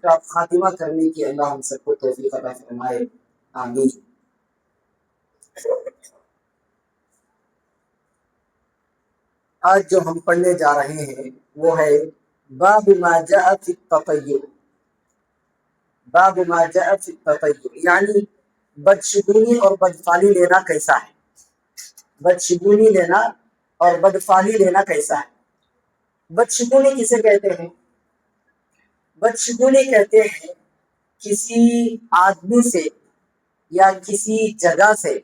کا خاتمہ کرنے کی اللہ ہم سب کو توفیق عطا فرمائے، آمین۔ آج جو ہم پڑھنے جا رہے ہیں وہ ہے باب ما جاء فی التطیع، باب ما جاء فی التطیع، یعنی بدشگونی اور بدفالی لینا کیسا ہے، بدشگونی لینا اور بدفالی لینا کیسا ہے۔ بدشگونی کسے کہتے ہیں؟ بدشگونی کہتے ہیں کسی آدمی سے یا کسی جگہ سے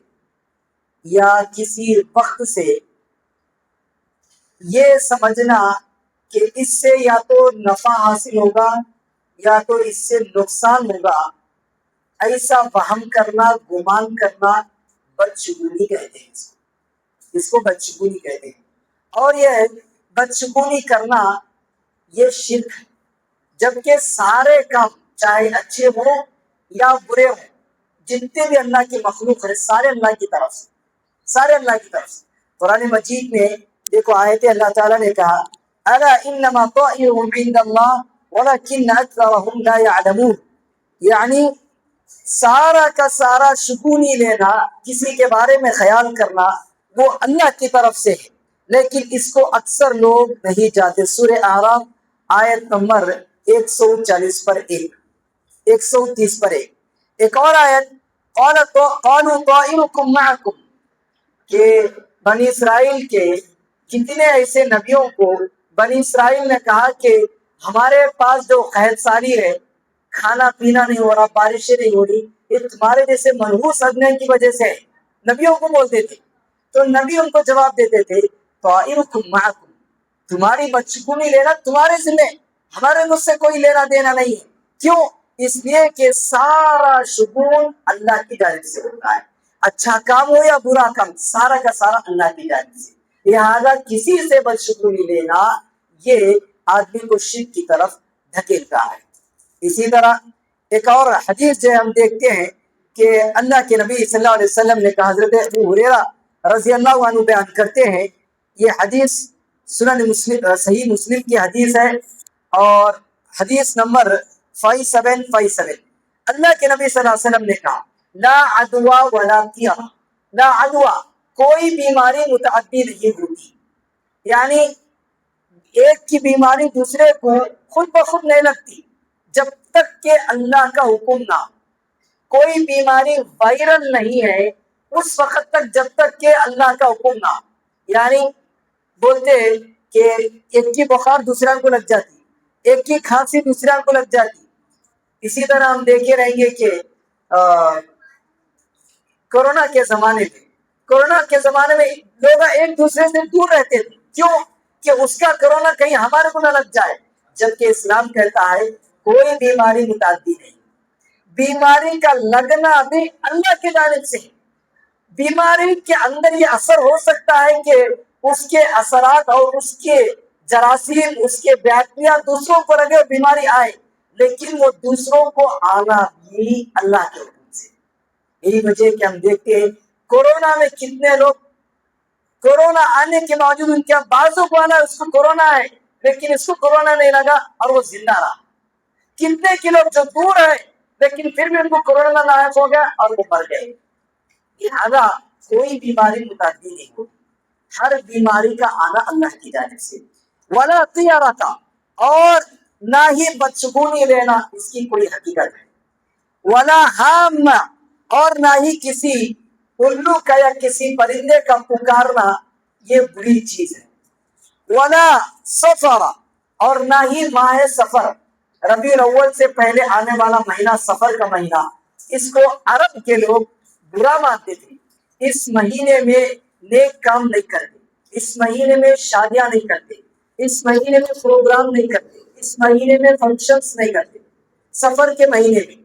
یا کسی وقت سے یہ سمجھنا کہ اس سے یا تو نفع حاصل ہوگا یا تو اس سے نقصان ہوگا، ایسا وہم کرنا، گمان کرنا، بدشگونی کہتے ہیں اس کو بدشگونی کہتے ہیں۔ اور یہ بدشگونی کرنا یہ شرک ہے، جبکہ سارے کام چاہے اچھے ہوں یا برے ہوں، جتنے بھی اللہ کی مخلوق ہے سارے اللہ کی طرف سے، سارے اللہ کی طرف سے۔ قرآن مجید میں دیکھو آیت اللہ تعالیٰ نے کہا الا انما طائرهم عند الله ولكن اکثرهم لا يعلمون، یعنی سارا کا سارا شگونی لینا، کسی کے بارے میں خیال کرنا، وہ اللہ کی طرف سے ہے، لیکن اس کو اکثر لوگ نہیں جانتے۔ سورہ اعراف آیت نمبر 140 پر 130 پر ایک اور آیت قالوا طائركم معكم، کہ بنی اسرائیل کے کتنے ایسے نبیوں کو بنی اسرائیل نے کہا کہ ہمارے پاس جو قحط سالی ہے، کھانا پینا نہیں ہو رہا، بارشیں نہیں ہو رہی، یہ تمہارے جیسے منحوس ادنے کی وجہ سے ہے، نبیوں کو بولتے تھے۔ تو نبی ان کو جواب دیتے تھے طائرکم معکم، تمہاری بدشگونی لینا تمہارے ذمہ، ہمارے مجھ سے کوئی لینا دینا نہیں ہے۔ کیوں؟ اس لیے کہ سارا شگون اللہ کی جانب سے ہوتا ہے، اچھا کام ہو یا برا کام، سارا کا سارا اللہ کی جانب سے، لہذا کسی سے بدشگونی لینا یہ آدمی کو شرک کی طرف دھکیلتا ہے۔ اسی طرح ایک اور حدیث جو ہم دیکھتے ہیں کہ اللہ کے نبی صلی اللہ علیہ وسلم نے کہا، حضرت ابو ہریرہ رضی اللہ عنہ بیان کرتے ہیں، یہ حدیث سنن مسلم صحیح مسلم کی حدیث ہے اور حدیث نمبر 5757، اللہ کے نبی صلی اللہ علیہ وسلم نے کہا لا عدوا ولا طیرہ، لا عدوا، کوئی بیماری متعدی نہیں ہوتی، یعنی ایک کی بیماری دوسرے کو خود بخود نہیں لگتی جب تک کہ اللہ کا حکم نہ ہو۔ کوئی بیماری وائرل نہیں ہے اس وقت تک جب تک کہ اللہ کا حکم نہ ہو، یعنی بولتے کہ ایک کی بخار دوسرے کو لگ جاتی، ایک کی کھانسی دوسرے کو لگ جاتی۔ اسی طرح ہم دیکھے رہیں گے کہ کورونا کے زمانے میں لوگ ایک دوسرے سے دور رہتے تھے، کیوں؟ کہ اس کا کورونا کہیں ہمارے کو نہ لگ جائے، جبکہ اسلام کہتا ہے کوئی بیماری متعدی نہیں، بیماری کا لگنا بھی اللہ کی جانب سے، بیماری کے اندر یہ اثر ہو سکتا ہے کہ اس کے اثرات اور اس کے جراثیم، اس کے بیکٹیریا دوسروں کو لگے بیماری آئے، لیکن وہ دوسروں کو آنا بھی اللہ کے حکم سے۔ یہی وجہ کہ ہم دیکھتے ہیں کورونا میں کتنے لوگ کورونا آنے کے باوجود ان کے بعضوں کو آنا اس کو کورونا ہے لیکن اس کو کورونا نہیں لگا اور وہ زندہ رہا، کتنے کے لوگ جو دور ہے لیکن پھر بھی ان کو کورونا لاحق ہو گیا اور وہ مر گئے۔ لہذا کوئی بیماری متعدی نہیں ہوتی، ہر بیماری کا آنا اللہ کی جانب سے۔ ولا طیرۃ، اور نہ ہی بدشگونی لینا اس کی کوئی حقیقت ہے۔ ولا ہام، اور نہ ہی کسی الو کا یا کسی پرندے کا پکارنا یہ بری چیز ہے۔ ولا سفر، اور نہ ہی ماہ سفر، ربیع الاول سے پہلے آنے والا مہینہ سفر کا مہینہ، اس کو عرب کے لوگ برا مانتے تھے، اس مہینے میں نیک کام نہیں کرتے، اس مہینے میں شادیاں نہیں کرتے، اس مہینے میں پروگرام نہیں کرتے، اس مہینے میں فنکشنز نہیں کرتے، سفر کے مہینے میں،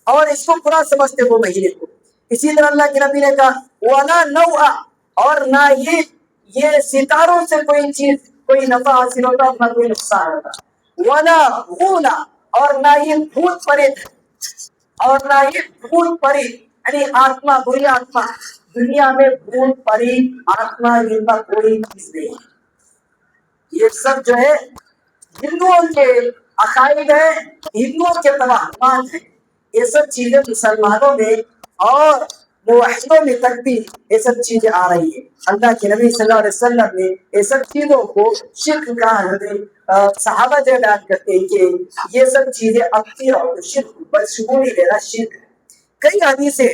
اور اس کو برا سمجھتے وہ مہینے کو۔ اسی طرح اللہ کے نبی نے کہا وَلَا نَوْعَ، اور نہ ہی یہ ستاروں سے کوئی چیز کوئی نفع حاصل ہوتا نہ کوئی نقصان ہوتا۔ وَلَا غُولَ، اور نہ ہی بھوت پریت، اور نہ ہی بھوت پری یعنی آتما، بری آتما، دنیا میں بھوت پری آتما ان کا کوئی چیز نہیں، یہ سب جو ہے ہندوؤں کے عقائد ہیں، ہندوؤں کے توہمات ہیں، یہ سب چیزیں مسلمانوں میں اور موحدوں میں تک بھی یہ سب چیزیں آ رہی ہیں۔ اللہ کے نبی صلی اللہ علیہ وسلم نے یہ سب چیزوں کو شرک کہا ہے۔ صحابہ جو بیان کرتے ہیں کہ یہ سب چیزیں اپنی اور شرک بدشگونی لینا شرک ہے۔ کئی حدیثیں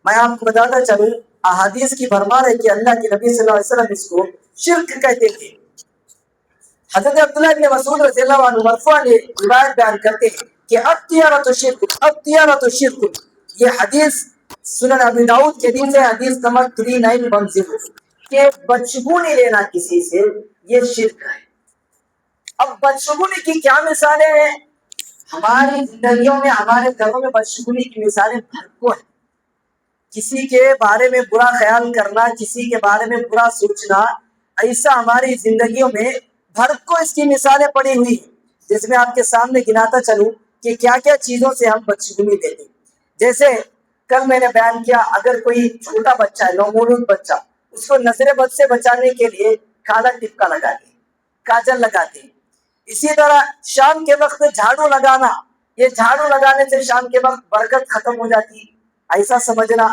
میں آپ کو بتاتا چلوں، احادیث کی بھرمار ہے کہ اللہ کے نبی صلی اللہ علیہ وسلم اس کو شرک کہتے تھے۔ حضرت عبداللہ بن مسعود رضی اللہ عنہ مرفوع نے روایت بیان کرتے ہیں کہ الطیرۃ شرک، الطیرۃ شرک، یہ حدیث سنن ابی داؤد کے حدیث ہے، حدیث نمبر 3910، کہ بدشگونی لینا کسی سے یہ شرک ہے۔ اب بدشگونی کی کیا مثالیں ہیں؟ ہماری زندگیوں میں، ہمارے گھروں میں بدشگونی کی مثالیں بھرپور ہیں۔ کسی کے بارے میں برا خیال کرنا، کسی کے بارے میں برا سوچنا، ایسا ہماری زندگیوں میں بھر کو اس کی مثالیں پڑی ہوئی ہیں، جس میں آپ کے سامنے گناتا چلوں کہ کیا کیا چیزوں سے ہم بدشگونی لیتے ہیں۔ جیسے کل میں نے بیان کیا، اگر کوئی چھوٹا بچہ ہے، نومولود بچہ، اس کو نظر بد سے بچانے کے لیے کالا ٹپکا لگاتے ہیں، کاجل لگاتے ہیں۔ اسی طرح شام کے وقت جھاڑو لگانا، یہ جھاڑو لگانے سے شام کے وقت برکت ختم ہو جاتی ہے، ایسا سمجھنا۔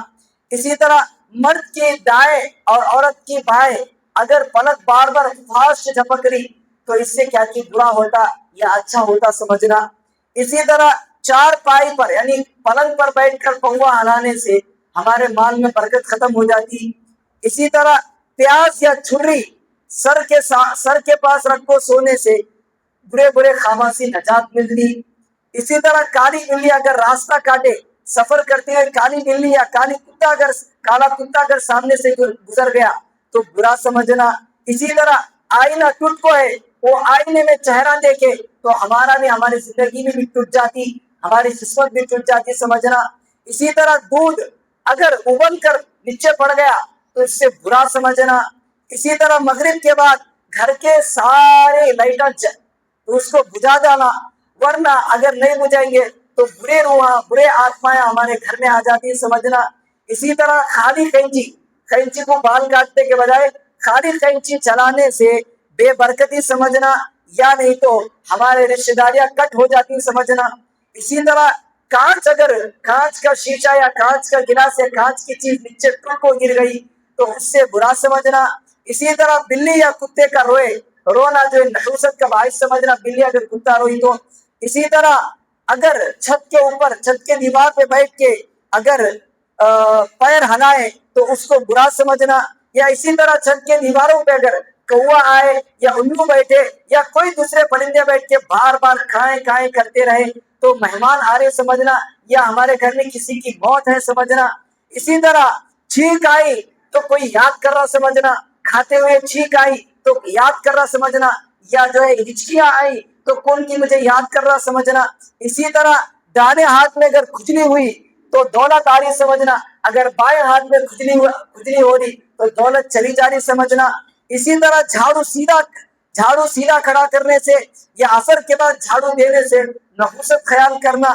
اسی طرح مرد کی دائیں اور عورت کی بائیں اگر پلک بار بار فاسٹ جھپک رہی تو اس سے کیا کہ برا ہوتا یا اچھا ہوتا سمجھنا۔ اسی طرح چار پائی پر یعنی پلنگ پر بیٹھ کر پہوا ہلانے سے ہمارے مال میں برکت ختم ہو جاتی۔ اسی طرح پیاز یا چھری سر کے پاس رکھو سونے سے برے برے خوابوں سے نجات ملتی۔ اسی طرح کالی بلی اگر راستہ کاٹے، سفر کرتے ہوئے کالی بلی یا کالا کتا اگر سامنے سے گزر گیا تو برا سمجھنا۔ اسی طرح آئینہ ٹوٹ کو ہے، وہ آئینے میں چہرہ دیکھے تو ہمارا بھی، ہماری زندگی میں بھی ٹوٹ جاتی، ہماری قسمت بھی ٹوٹ جاتی سمجھنا۔ اسی طرح دودھ اگر ابل کر نیچے پڑ گیا تو اس سے برا سمجھنا۔ اسی طرح مغرب کے بعد گھر کے سارے لائٹاں تو اس کو بجھا ڈالا، ورنہ اگر نہیں بجھائیں گے تو برے روح، برے آتمائیں ہمارے گھر میں آ جاتی سمجھنا۔ اسی طرح خالی قینچی کو بال کاٹنے کے بجائے خالی قینچی چلانے سے بے برکتی سمجھنا، یا نہیں تو ہمارے رشتہ داریاں کٹ ہو جاتی سمجھنا۔ اسی طرح کانچ کا شیشہ یا کانچ کا گلاس یا کانچ کی چیز نیچے ٹوٹ کو گر گئی تو اس سے برا سمجھنا۔ اسی طرح بلی یا کتے کا رونا جو نحوست کا باعث سمجھنا، بلی اگر کتا روئی تو۔ اسی طرح اگر چھت کے اوپر، چھت کے دیوار پہ بیٹھ کے اگر پیر ہلائے تو اس کو برا سمجھنا، یا اسی طرح چھت کے دیواروں پہ اگر کوا آئے یا الو بیٹھے یا کوئی دوسرے پرندے بیٹھ کے بار بار کھائیں کھائیں کرتے رہے تو مہمان آ رہے سمجھنا، یا ہمارے گھر میں کسی کی موت ہے سمجھنا۔ اسی طرح چھینک آئی تو کوئی یاد کر رہا سمجھنا، کھاتے ہوئے چھینک آئی تو یاد کر رہا سمجھنا، یا جو ہے ہچکیاں آئی تو کون کی مجھے یاد کر رہا سمجھنا۔ اسی طرح دانے ہاتھ میں اگر کھجلی ہوئی تو دولت آ رہی سمجھنا، اگر بائیں ہاتھ میں کھجلی ہو رہی تو دولت چلی جا رہی سمجھنا۔ اسی طرح جھاڑو سیدھا کھڑا کرنے سے یا عصر کے بعد جھاڑو دینے سے نحوست خیال کرنا،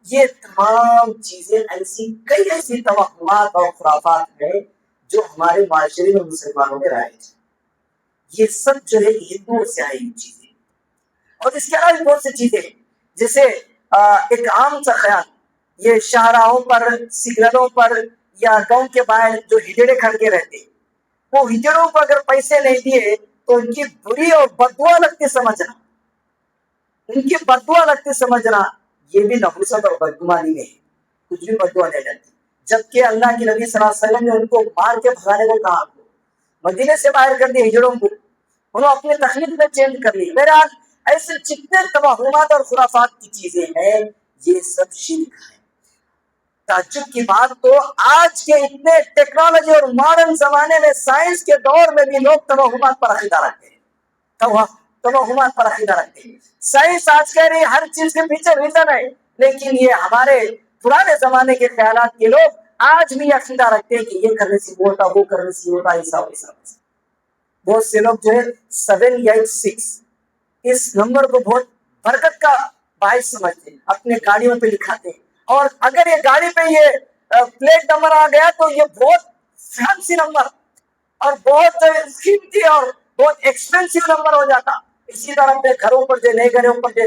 یہ تمام چیزیں ایسی توہمات اور خرافات ہیں جو ہمارے معاشرے میں مسلمانوں میں رائج ہیں۔ یہ سب جو ہے ہندوؤں سے آئی ہوئی چیزیں، اور اس کے علاوہ بھی بہت سی چیزیں جیسے ایک عام سا خیال، یہ شاہراہوں پر، سگنلوں پر یا گاؤں کے باہر جو ہجڑے کھڑ کے رہتے، وہ ہجڑوں کو اگر پیسے نہیں دیے تو ان کی بری اور بددعا لگتی سمجھنا، ان کی بددعا لگتی سمجھنا، یہ بھی نحوست اور بدگمانی میں ہے، کچھ بھی بددعا نہیں لگتی۔ جبکہ اللہ کے نبی صلی اللہ علیہ وسلم نے ان کو مار کے بھگانے کو کہا، مدینے سے باہر کر دی ہجڑوں کو، انہوں اپنے تخلیق میں چینج کر لی۔ بہرحال ایسے جتنے توہمات اور خرافات کی چیزیں ہیں یہ سب شرک ہے۔ تعجب کی بات تو آج کے اتنے ٹیکنالوجی اور ماڈرن زمانے میں، سائنس کے دور میں بھی لوگ توہمات پر عقیدہ رکھتے ہیں، توہمات پر عقیدہ رکھتے ہیں۔ سائنس آج کہہ رہی ہر چیز کے پیچھے ریزن ہے، لیکن یہ ہمارے پرانے زمانے کے خیالات کے لوگ آج بھی عقیدہ رکھتے ہیں کہ یہ کرنے سے ہوتا، وہ کرنے سے ہوتا، ایسا ویسا۔ بہت سے لوگ جو ہے 786 اس نمبر کو بہت برکت کا باعث سمجھتے ہیں، اپنے گاڑیوں پہ لکھاتے ہیں، اور اگر یہ گاڑی پہ یہ پلیٹ نمبر آ گیا تو یہ بہت فینسی نمبر اور بہت قیمتی اور بہت ایکسپینسو نمبر ہو جاتا۔ اسی طرح اپنے گھروں پر جو نئے گھروں پر جو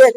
1,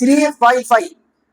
355,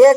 1,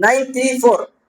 934।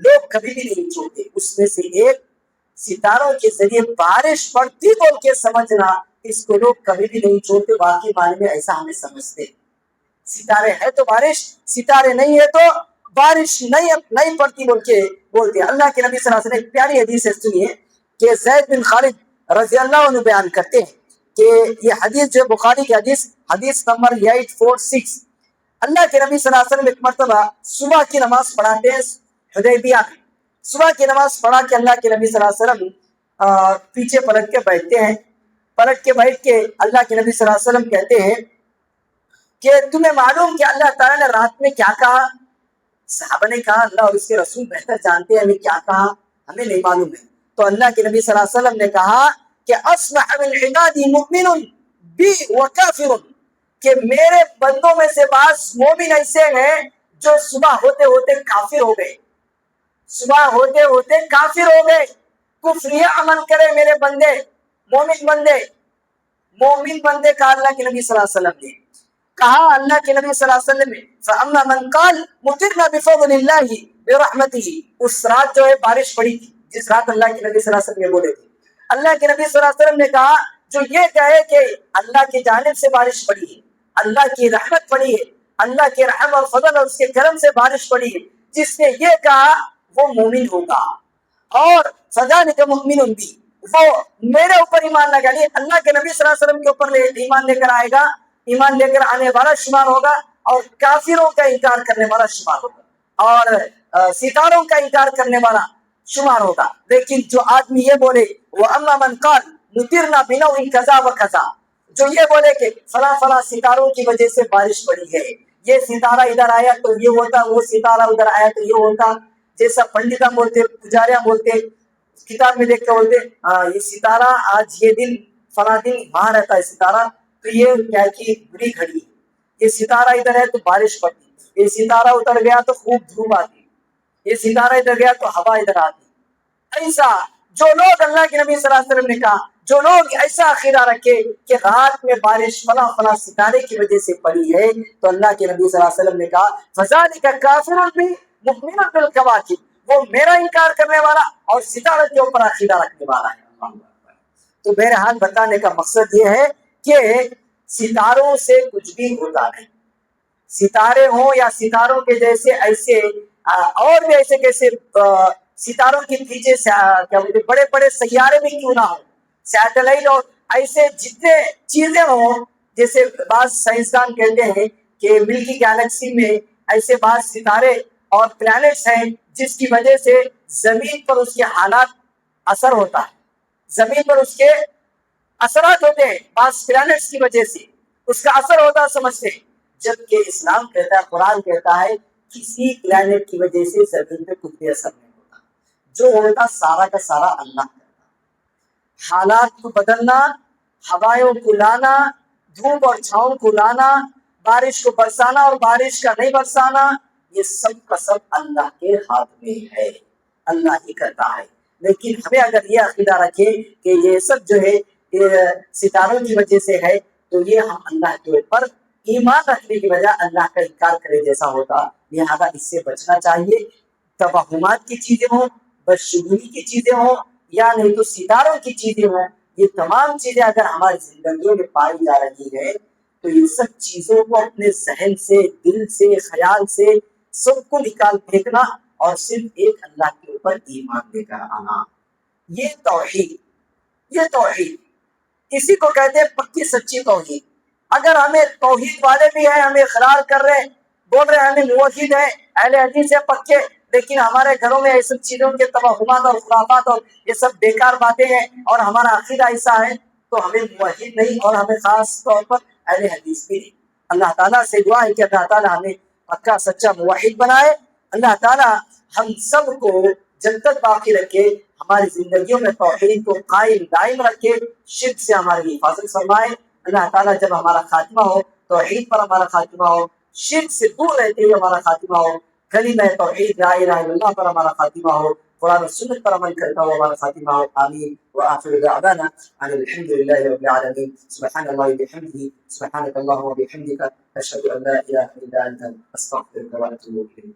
لوگ کبھی بھی نہیں چھوڑتے. اس میں سے ایک ستاروں کے ذریعے بارش پڑتی بول کے سمجھنا، اس کو لوگ کبھی بھی نہیں چھوڑتے. واقعی معنی میں ایسا ہمیں سمجھتے، ستارے ہے تو بارش، ستارے نہیں ہے تو بارش نہیں پڑتی بول کے بولتے. اللہ کے نبی صلی اللہ علیہ وسلم ایک پیاری حدیث ہے، سنیے کہ زید بن خالد رضی اللہ عنہ بیان کرتے ہیں کہ یہ حدیث جو بخاری کی حدیث نمبر 846. اللہ کے نبی صلی اللہ علیہ وسلم ایک مرتبہ صبح کی نماز پڑھاتے ہیں حدیبیہ میں. صبح کی نماز پڑھا کے اللہ کے نبی صلی اللہ علیہ وسلم پیچھے پلٹ کے بیٹھتے ہیں. پلٹ کے بیٹھ کے اللہ کے نبی صلی اللہ علیہ وسلم کہتے ہیں کہ تمہیں معلوم کہ اللہ تعالیٰ نے رات میں کیا کہا؟ صحابہ نے کہا اللہ اور اس کے رسول بہتر جانتے ہیں ہمیں کیا کہا، ہمیں نہیں معلوم ہے. تو اللہ کے نبی صلی اللہ علیہ وسلم نے کہا کہ اصبح من عبادی مؤمن بی وکافر، کہ میرے بندوں میں سے بعض مومن ایسے ہیں جو صبح ہوتے ہوتے کافر ہو گئے، صبح ہوتے ہوتے کافر ہو گئے. کفریہ عمل کرے میرے بندے، مومن بندے کا اللہ کے نبی صلی اللہ علیہ وسلم نے کہا. اللہ کے نبی صلی اللہ علیہ وسلم نے فَأَمَّا مَنْ قَالْ مُطِرْنَا بِفَضْلِ اللَّهِ بِرَحْمَتِهِ، اس رات جو ہے بارش پڑی تھی، جس رات اللہ کے نبی صلی اللہ علیہ وسلم نے بولے تھے. اللہ کے نبی صلی اللہ علیہ وسلم نے کہا جو یہ کہے کہ اللہ کی جانب سے بارش پڑی ہے، اللہ کی رحمت پڑی ہے، اللہ کے رحم اور فضل اور اس کے کرم سے بارش پڑی ہے، جس نے یہ کہا وہ مومن ہوگا. اور فَذَلِكَ مُؤْمِنٌ بِي، وہ میرے اوپر ایمان لگا لیے اللہ کے نبی صلی اللہ علیہ وسلم کے اوپر ایمان لے کر آئے گا، ایمان لے کر آنے والا شمار ہوگا، اور کافروں کا انکار کرنے والا شمار ہوگا، اور ستاروں کا انکار کرنے والا شمار ہوگا. لیکن جو آدمی یہ بولے وَأَمَّا مَنْ قَالْ مُطِرْنَا بِنَوْءٍ كَذَا وَكَذَا، جو یہ بولے کہ فلاں فلاں ستاروں کی وجہ سے بارش پڑی ہے، یہ ستارہ ادھر آیا تو یہ ہوتا، وہ ستارہ ادھر آیا تو یہ ہوتا، جیسا پنڈتہ بولتے، پجاریاں بولتے، کتاب میں دیکھ کے بولتے یہ ستارہ آج یہ دن فلاں دن وہاں رہتا ہے ستارہ، تو یہ کیا کی بری گھڑی، یہ ستارہ ادھر ہے تو بارش پڑتی، یہ ستارہ ادھر گیا تو خوب دھوپ آتی، یہ ستارہ ادھر گیا تو ہوا ادھر آتی. ایسا جو لوگ اللہ کے نبی صلی اللہ علیہ وسلم نے کہا، جو لوگ ایسا عقیدہ رکھے کہ رات میں بارش فلاں فلاں ستارے کی وجہ سے پڑی ہے، تو اللہ کے نبی صلی اللہ علیہ وسلم نے کہا فَذَلِكَ كَافِرٌ بِي مُؤْمِنٌ بِالْكَوَاكِبِ، وہ میرا انکار کرنے والا اور ستارے کے اوپر عقیدہ رکھنے والا ہے. تو بہرحال بتانے کا مقصد یہ ہے کہ ستاروں سے کچھ بھی ہوتا نہیں، ستارے ہوں یا ستاروں کے جیسے ایسے اور بھی ایسے کیسے ستاروں کے پیچھے کیا بولتے بڑے بڑے سیارے بھی کیوں نہ ہو، سیٹلائٹ اور ایسے جتنے چیزیں ہوں، جیسے بعض سائنسدان کہتے ہیں کہ ملکی گیلیکسی میں ایسے بعض ستارے اور پلانٹس ہیں جس کی وجہ سے زمین پر اس کے حالات اثر ہوتا ہے، زمین پر اس کے اثرات ہوتے ہیں، بعض پلانٹس کی وجہ سے اس کا اثر ہوتا ہے سمجھتے ہیں. جبکہ اسلام کہتا ہے، قرآن کہتا ہے کسی پلانٹ کی وجہ سے زمین پہ کچھ بھی اثر نہیں ہوتا، جو ہوتا سارا کا سارا اللہ کرتا. حالات کو بدلنا، ہوایوں کو لانا، دھوپ اور چھاؤں کو لانا، بارش کو برسانا اور بارش کا نہیں برسانا، یہ سب کا سب اللہ کے ہاتھ میں ہے، اللہ ہی کرتا ہے. لیکن ہمیں اگر یہ عقیدہ رکھے کہ یہ سب جو ہے ستاروں کی وجہ سے ہے، تو یہ ہم اللہ کے اوپر ایمان رکھنے کی وجہ اللہ کا انکار کرے جیسا ہوتا. لہذا اس سے بچنا چاہیے. توہمات کی چیزیں ہوں، بدشگونی کی چیزیں ہوں، یا نہیں تو ستاروں کی چیزیں ہوں، یہ تمام چیزیں اگر ہماری زندگیوں میں پائی جا رہی ہے تو یہ سب چیزوں کو اپنے ذہن سے، دل سے، خیال سے سب کو نکال پھینکنا اور صرف ایک اللہ کے اوپر ایمان لے کر آنا. یہ توحید اسی کو کہتے ہیں پکی سچی توحید. اگر ہمیں توحید والے بھی ہیں، ہمیں اقرار کر رہے ہیں، بول رہے ہیں ہمیں موحد ہے، اہل حدیث ہے پکے، لیکن ہمارے گھروں میں ایسی چیزوں کے توہمات اور خرافات اور یہ سب بیکار باتیں ہیں اور ہمارا عقیدہ ایسا ہے، تو ہمیں موحد نہیں اور ہمیں خاص طور پر اہل حدیث بھی نہیں. اللہ تعالیٰ سے دعا ہے کہ اللہ تعالیٰ ہمیں پکا سچا موحد بنائے. اللہ تعالیٰ ہم سب کو جب تک باقی رکھے، ہماری زندگیوں میں توحید کو قائم دائم رکھے، شرک سے ہماری حفاظت فرمائے. اللہ تعالیٰ جب ہمارا خاتمہ ہو، توحید پر ہمارا خاتمہ ہو، شرک سے دور رہتے ہوئے ہمارا خاتمہ ہو، کلمہ توحید لا الہ الا اللہ پر ہمارا خاتمہ ہو، قرآن و سنت پر عمل کرتا ہوا ہمارا خاتمہ ہو. آمین. وآخر دعوانا ان الحمد للہ رب العالمین. سبحان اللہ وبحمدہ، سبحانک اللہم وبحمدک، اشہد ان لا الہ الا انت، استغفرک واتوب الیک.